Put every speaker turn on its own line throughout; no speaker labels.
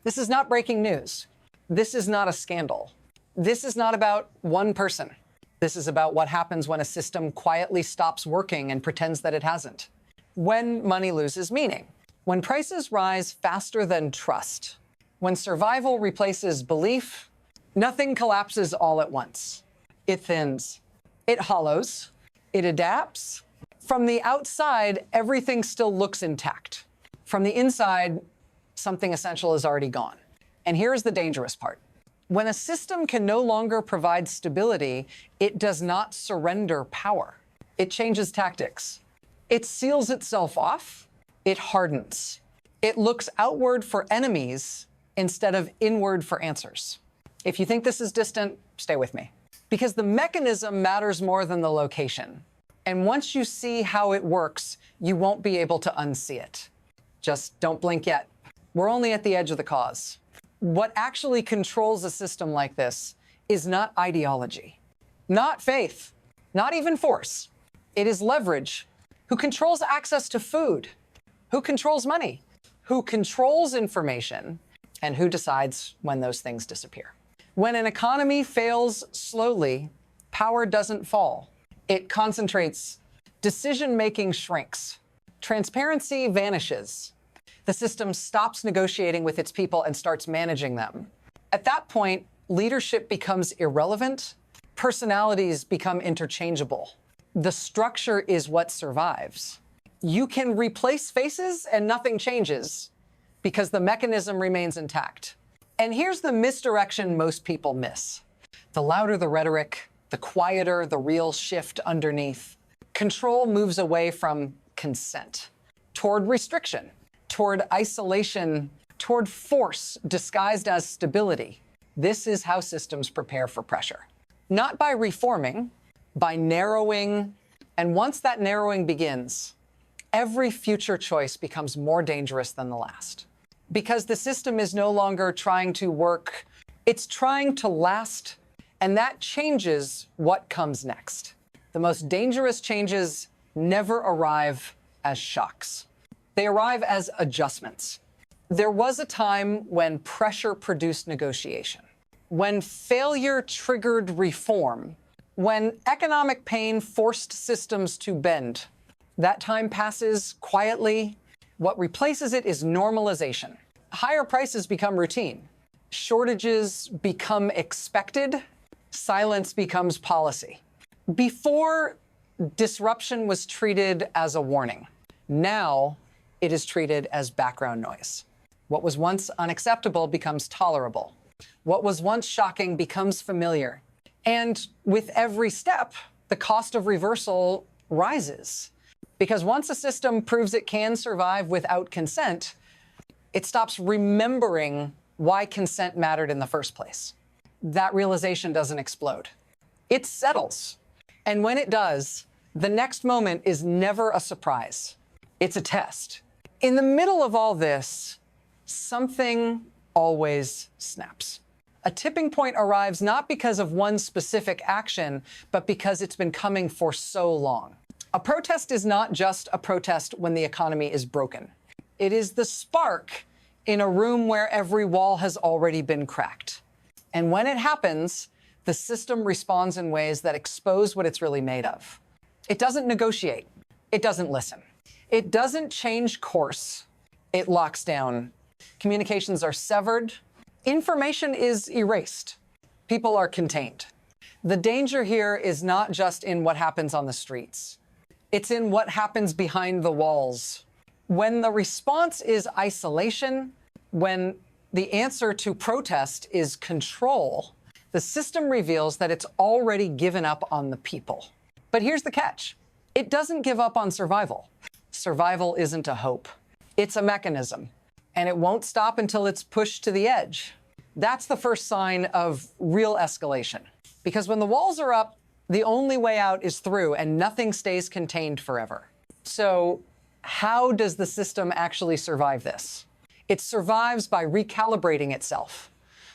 This is not breaking news. This is not a scandal. This is not about one person. This is about what happens when a system quietly stops working and pretends that it hasn't. When money loses meaning. When prices rise faster than trust. When survival replaces belief, nothing collapses all at once. It thins. It hollows. It adapts. From the outside, everything still looks intact. From the inside, something essential is already gone. And here's the dangerous part. When a system can no longer provide stability, it does not surrender power. It changes tactics. It seals itself off. It hardens. It looks outward for enemies instead of inward for answers. If you think this is distant, stay with me. Because the mechanism matters more than the location. And once you see how it works, you won't be able to unsee it. Just don't blink yet. We're only at the edge of the cause. What actually controls a system like this is not ideology, not faith, not even force. It is leverage. Who controls access to food? Who controls money? Who controls information? And who decides when those things disappear? When an economy fails slowly, power doesn't fall. It concentrates. Decision-making shrinks. Transparency vanishes. The system stops negotiating with its people and starts managing them. At that point, leadership becomes irrelevant. Personalities become interchangeable. The structure is what survives. You can replace faces and nothing changes because the mechanism remains intact. And here's the misdirection most people miss. The louder the rhetoric, the quieter the real shift underneath. Control moves away from consent toward restriction, toward isolation, toward force disguised as stability. This is how systems prepare for pressure. Not by reforming, by narrowing. And once that narrowing begins, every future choice becomes more dangerous than the last. Because the system is no longer trying to work, it's trying to last, and that changes what comes next. The most dangerous changes never arrive as shocks. They arrive as adjustments. There was a time when pressure produced negotiation, when failure triggered reform, when economic pain forced systems to bend. That time passes quietly. What replaces it is normalization. Higher prices become routine. Shortages become expected. Silence becomes policy. Before, disruption was treated as a warning. Now, it is treated as background noise. What was once unacceptable becomes tolerable. What was once shocking becomes familiar. And with every step, the cost of reversal rises. Because once a system proves it can survive without consent, it stops remembering why consent mattered in the first place. That realization doesn't explode. It settles. And when it does, the next moment is never a surprise. It's a test. In the middle of all this, something always snaps. A tipping point arrives not because of one specific action, but because it's been coming for so long. A protest is not just a protest when the economy is broken. It is the spark in a room where every wall has already been cracked. And when it happens, the system responds in ways that expose what it's really made of. It doesn't negotiate. It doesn't listen. It doesn't change course. It locks down. Communications are severed. Information is erased. People are contained. The danger here is not just in what happens on the streets. It's in what happens behind the walls. When the response is isolation, when the answer to protest is control, the system reveals that it's already given up on the people. But here's the catch. It doesn't give up on survival. Survival isn't a hope. It's a mechanism. And it won't stop until it's pushed to the edge. That's the first sign of real escalation. Because when the walls are up, the only way out is through, and nothing stays contained forever. So how does the system actually survive this? It survives by recalibrating itself,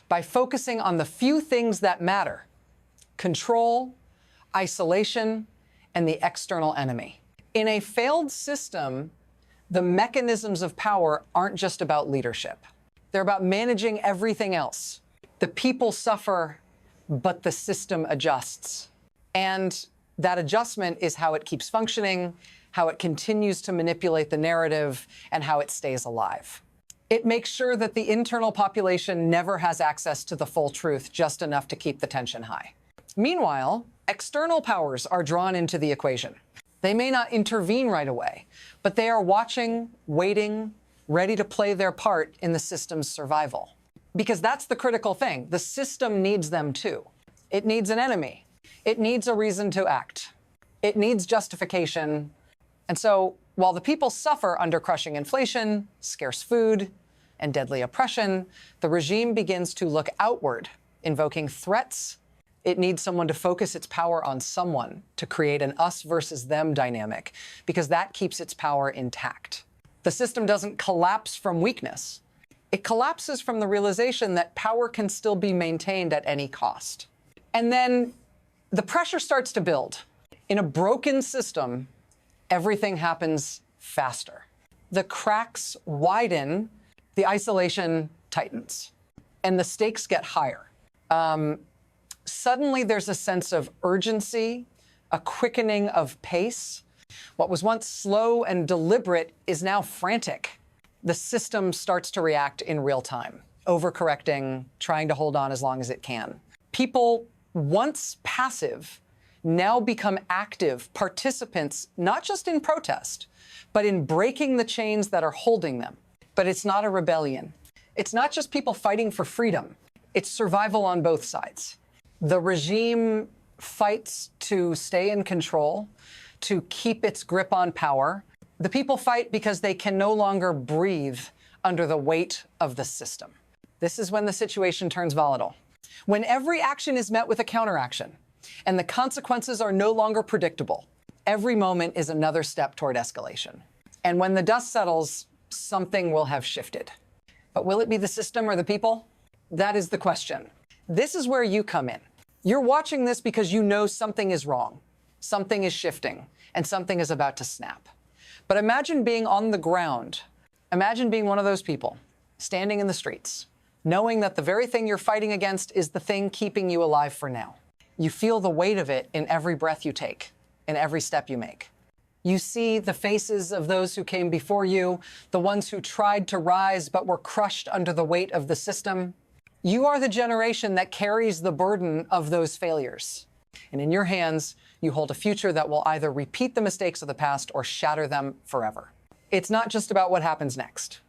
by focusing on the few things that matter: control, isolation, and the external enemy. In a failed system, the mechanisms of power aren't just about leadership. They're about managing everything else. The people suffer, but the system adjusts. And that adjustment is how it keeps functioning, how it continues to manipulate the narrative, and how it stays alive. It makes sure that the internal population never has access to the full truth, just enough to keep the tension high. Meanwhile, external powers are drawn into the equation. They may not intervene right away, but they are watching, waiting, ready to play their part in the system's survival. Because that's the critical thing. The system needs them too. It needs an enemy. It needs a reason to act. It needs justification. And so while the people suffer under crushing inflation, scarce food, and deadly oppression, the regime begins to look outward, invoking threats. It needs someone to focus its power on someone to create an us versus them dynamic, because that keeps its power intact. The system doesn't collapse from weakness. It collapses from the realization that power can still be maintained at any cost. And then the pressure starts to build. In a broken system, everything happens faster. The cracks widen, the isolation tightens, and the stakes get higher. Suddenly there's a sense of urgency, a quickening of pace. What was once slow and deliberate is now frantic. The system starts to react in real time, overcorrecting, trying to hold on as long as it can. People, once passive, now become active participants, not just in protest, but in breaking the chains that are holding them. But it's not a rebellion. It's not just people fighting for freedom. It's survival on both sides. The regime fights to stay in control, to keep its grip on power. The people fight because they can no longer breathe under the weight of the system. This is when the situation turns volatile. When every action is met with a counteraction, and the consequences are no longer predictable. Every moment is another step toward escalation. And when the dust settles, something will have shifted. But will it be the system or the people? That is the question. This is where you come in. You're watching this because you know something is wrong, something is shifting, and something is about to snap. But imagine being on the ground. Imagine being one of those people, standing in the streets, knowing that the very thing you're fighting against is the thing keeping you alive for now. You feel the weight of it in every breath you take, in every step you make. You see the faces of those who came before you, the ones who tried to rise but were crushed under the weight of the system. You are the generation that carries the burden of those failures. And in your hands, you hold a future that will either repeat the mistakes of the past or shatter them forever. It's not just about what happens next.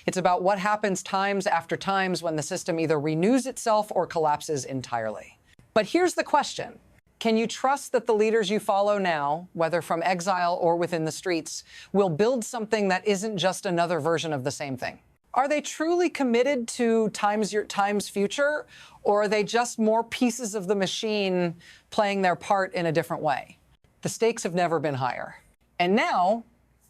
It's about what happens times after times when the system either renews itself or collapses entirely. But here's the question. Can you trust that the leaders you follow now, whether from exile or within the streets, will build something that isn't just another version of the same thing? Are they truly committed to time's future, or are they just more pieces of the machine playing their part in a different way? The stakes have never been higher. And now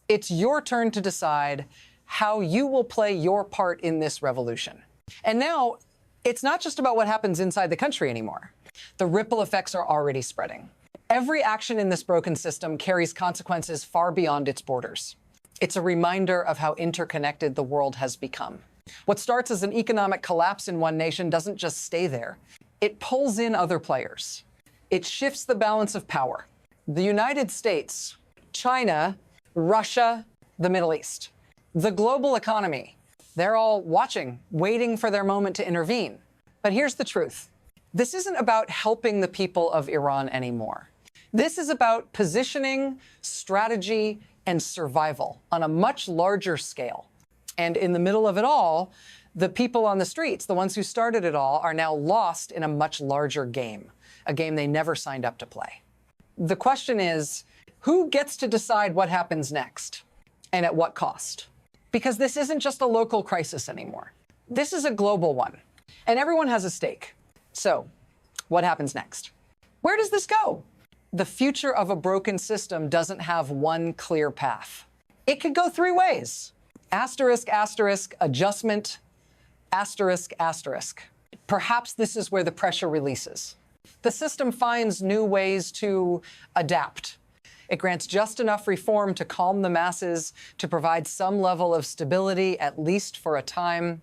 it's your turn to decide how you will play your part in this revolution. And now it's not just about what happens inside the country anymore. The ripple effects are already spreading. Every action in this broken system carries consequences far beyond its borders. It's a reminder of how interconnected the world has become. What starts as an economic collapse in one nation doesn't just stay there. It pulls in other players. It shifts the balance of power. The United States, China, Russia, the Middle East, the global economy. They're all watching, waiting for their moment to intervene. But here's the truth. This isn't about helping the people of Iran anymore. This is about positioning, strategy, and survival on a much larger scale. And in the middle of it all, the people on the streets, the ones who started it all, are now lost in a much larger game, a game they never signed up to play. The question is, who gets to decide what happens next and at what cost? Because this isn't just a local crisis anymore. This is a global one, and everyone has a stake. So, what happens next? Where does this go? The future of a broken system doesn't have one clear path. It could go three ways. Asterisk, asterisk, adjustment, asterisk, asterisk. Perhaps this is where the pressure releases. The system finds new ways to adapt. It grants just enough reform to calm the masses, to provide some level of stability, at least for a time.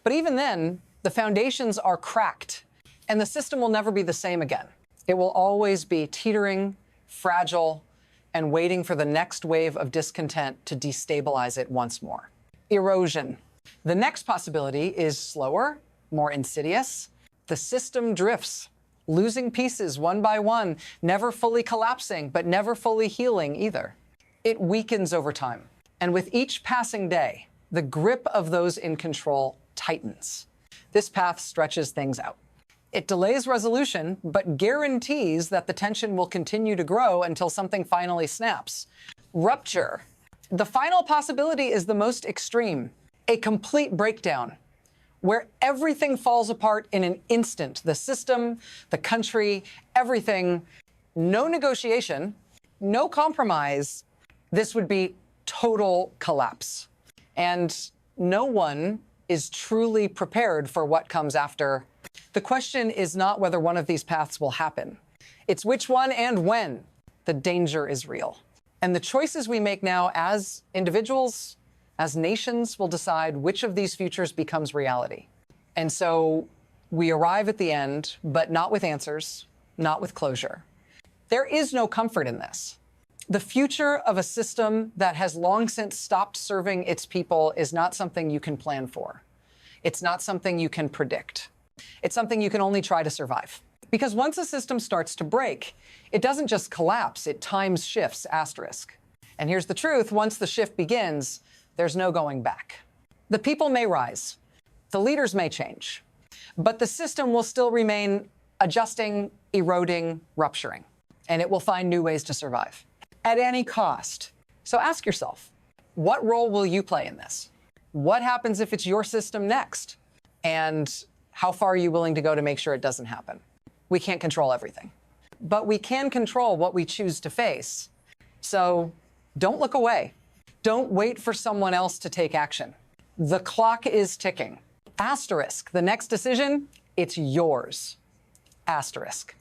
But even then, the foundations are cracked, and the system will never be the same again. It will always be teetering, fragile, and waiting for the next wave of discontent to destabilize it once more. Erosion. The next possibility is slower, more insidious. The system drifts, losing pieces one by one, never fully collapsing, but never fully healing either. It weakens over time. And with each passing day, the grip of those in control tightens. This path stretches things out. It delays resolution, but guarantees that the tension will continue to grow until something finally snaps. Rupture. The final possibility is the most extreme, a complete breakdown, where everything falls apart in an instant. The system, the country, everything. No negotiation, no compromise. This would be total collapse. And no one is truly prepared for what comes after. The question is not whether one of these paths will happen. It's which one and when. The danger is real. And the choices we make now as individuals, as nations, will decide which of these futures becomes reality. And so we arrive at the end, but not with answers, not with closure. There is no comfort in this. The future of a system that has long since stopped serving its people is not something you can plan for. It's not something you can predict. It's something you can only try to survive. Because once a system starts to break, it doesn't just collapse, it times shifts, asterisk. And here's the truth, once the shift begins, there's no going back. The people may rise, the leaders may change, but the system will still remain adjusting, eroding, rupturing, and it will find new ways to survive at any cost. So ask yourself, what role will you play in this? What happens if it's your system next? And how far are you willing to go to make sure it doesn't happen? We can't control everything, but we can control what we choose to face. So don't look away. Don't wait for someone else to take action. The clock is ticking. Asterisk, the next decision, it's yours. Asterisk.